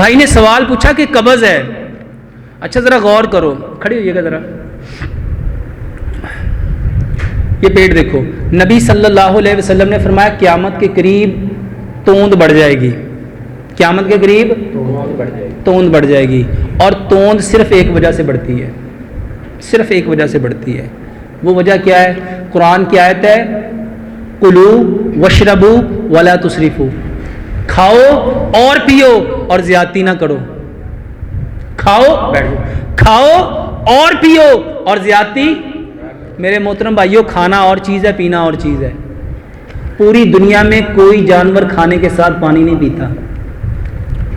بھائی نے سوال پوچھا کہ قبض ہے. اچھا ذرا غور کرو, کھڑی ہوئیے گا ذرا, یہ پیٹ دیکھو. نبی صلی اللہ علیہ وسلم نے فرمایا قیامت کے قریب توند بڑھ جائے گی, قیامت کے قریب توند بڑھ جائے گی. اور توند صرف ایک وجہ سے بڑھتی ہے, صرف ایک وجہ سے بڑھتی ہے. وہ وجہ کیا ہے؟ قرآن کی آیت ہے کلو وشربو ولا تسرفو, کھاؤ اور پیو اور زیادتی نہ کرو. کھاؤ, بیٹھو, کھاؤ اور پیو اور زیادتی. میرے محترم بھائیوں, کھانا اور چیز ہے, پینا اور چیز ہے. پوری دنیا میں کوئی جانور کھانے کے ساتھ پانی نہیں پیتا.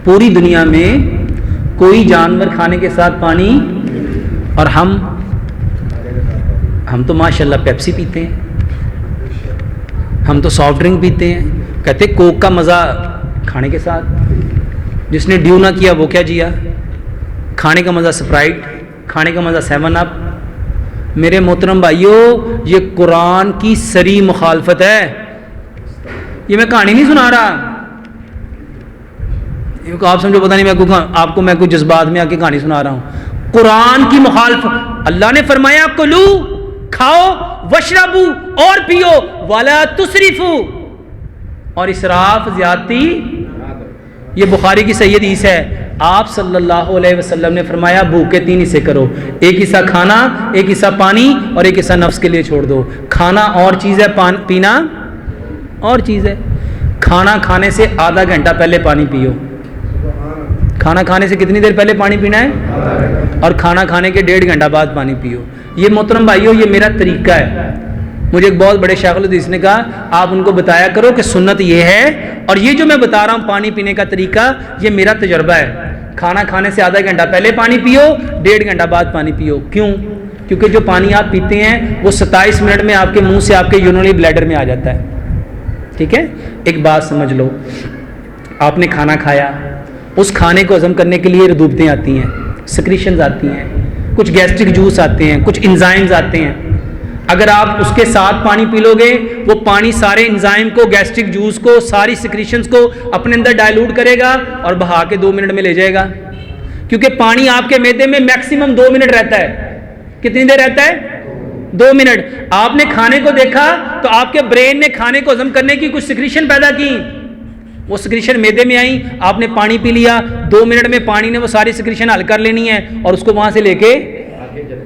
پوری دنیا میں کوئی جانور کھانے کے ساتھ پانی, اور ہم تو ماشاءاللہ پیپسی پیتے ہیں, ہم تو سافٹ ڈرنک پیتے ہیں. کہتے کوک کا مزہ کھانے کے ساتھ, جس نے ڈیو نہ کیا وہ کیا جیا. کھانے کا مزہ سپرائٹ, کھانے کا مزہ 7 اپ. میرے محترم بھائیوں, یہ قرآن کی سری مخالفت ہے. یہ میں کہانی نہیں سنا رہا, آپ سمجھو پتہ نہیں آپ کو میں کوئی جذبات میں آ کے کہانی سنا رہا ہوں. قرآن کی مخالفت. اللہ نے فرمایا کلو, کھاؤ, وشربو اور پیو, ولا تسرفو, اور اسراف زیادتی. یہ بخاری کی صحیح حدیث ہے. آپ صلی اللہ علیہ وسلم نے فرمایا بھوکے 3 حصے کرو, ایک حصہ کھانا, ایک حصہ پانی, اور ایک حصہ نفس کے لیے چھوڑ دو. کھانا اور چیز ہے, پینا اور چیز ہے. کھانا کھانے سے آدھا گھنٹہ پہلے پانی پیو. کھانا کھانے سے کتنی دیر پہلے پانی پینا ہے؟ اور کھانا کھانے کے 1.5 گھنٹہ بعد پانی پیو. یہ محترم بھائیو, یہ میرا طریقہ ہے. مجھے ایک بہت بڑے شیخ الحدیث نے کہا آپ ان کو بتایا کرو کہ سنت یہ ہے, اور یہ جو میں بتا رہا ہوں پانی پینے کا طریقہ, یہ میرا تجربہ ہے. کھانا کھانے سے آدھا گھنٹہ پہلے پانی پیو, 1.5 گھنٹہ بعد پانی پیو. کیوں؟ کیونکہ جو پانی آپ پیتے ہیں وہ 27 منٹ میں آپ کے منہ سے آپ کے یورینری بلیڈر میں آ جاتا ہے. ٹھیک ہے, ایک بات سمجھ لو, آپ نے کھانا کھایا, اس کھانے کو ہضم کرنے کے لیے رطوبتیں آتی ہیں, سکریشنز آتی ہیں, کچھ گیسٹرک جوس آتے ہیں, کچھ انزائمز آتے ہیں. اگر آپ اس کے ساتھ پانی پی لو گے, وہ پانی سارے انزائم کو, گیسٹرک جوس کو, ساری سکریشنز کو اپنے اندر ڈائلوٹ کرے گا اور بہا کے 2 منٹ میں لے جائے گا. کیونکہ پانی آپ کے معدے میں میکسیمم 2 منٹ رہتا ہے. کتنی دیر رہتا ہے؟ 2 منٹ. آپ نے کھانے کو دیکھا تو آپ کے برین نے کھانے کو ہضم کرنے کی کچھ سکریشن پیدا کی, وہ سکریشن معدے میں آئیں, آپ نے پانی پی لیا, 2 منٹ میں پانی نے وہ ساری سکریشن حل کر لینی ہے اور اس کو وہاں سے لے کے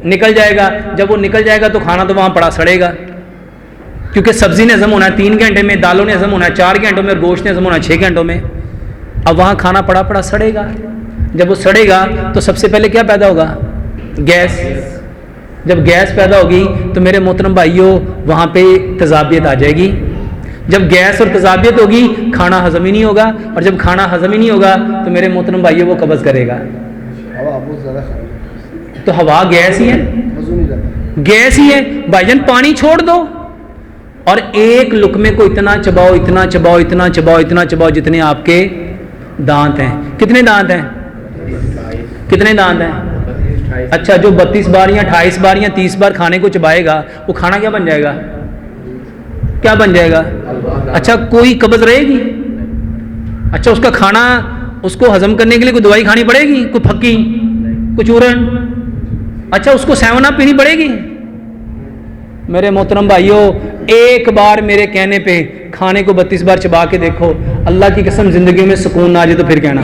نکل جائے گا. جب وہ نکل جائے گا تو کھانا تو وہاں پڑا سڑے گا, کیونکہ سبزی نے ہضم ہونا ہے 3 گھنٹے میں, دالوں نے ہضم ہونا ہے 4 گھنٹوں میں, اور گوشت نے ہضم ہونا ہے 6 گھنٹوں میں. اب وہاں کھانا پڑا سڑے گا. جب وہ سڑے گا تو سب سے پہلے کیا پیدا ہوگا؟ گیس. جب گیس پیدا ہوگی تو میرے محترم بھائیوں وہاں پہ تیزابیت آ جائے گی. جب گیس اور تیزابیت ہوگی کھانا ہضم ہی نہیں ہوگا, اور جب کھانا ہضم ہی نہیں ہوگا تو میرے محترم بھائیوں وہ قبض کرے گا. تو ہوا گیس ہی ہے, گیس ہی ہے بھائی جان. پانی چھوڑ دو اور ایک لقمے کو اتنا چباؤ, اتنا چباؤ, اتنا چباؤ, اتنا چباؤ جتنے آپ کے دانت ہیں. کتنے دانت ہیں؟ کتنے دانت ہیں؟ اچھا, جو 32 بار یا 28 بار یا 30 بار کھانے کو چبائے گا وہ کھانا کیا بن جائے گا؟ کیا بن جائے گا؟ اچھا, کوئی قبض رہے گی؟ اچھا, اس کا کھانا, اس کو ہضم کرنے کے لیے کوئی دوائی کھانی پڑے گی؟ کوئی پھکی, کوئی چورن؟ اچھا, اس کو 7 اپ پینی پڑے گی؟ میرے محترم بھائیوں, ایک بار میرے کہنے پہ کھانے کو 32 بار چبا کے دیکھو, اللہ کی قسم زندگی میں سکون نہ آ جائے تو پھر کہنا.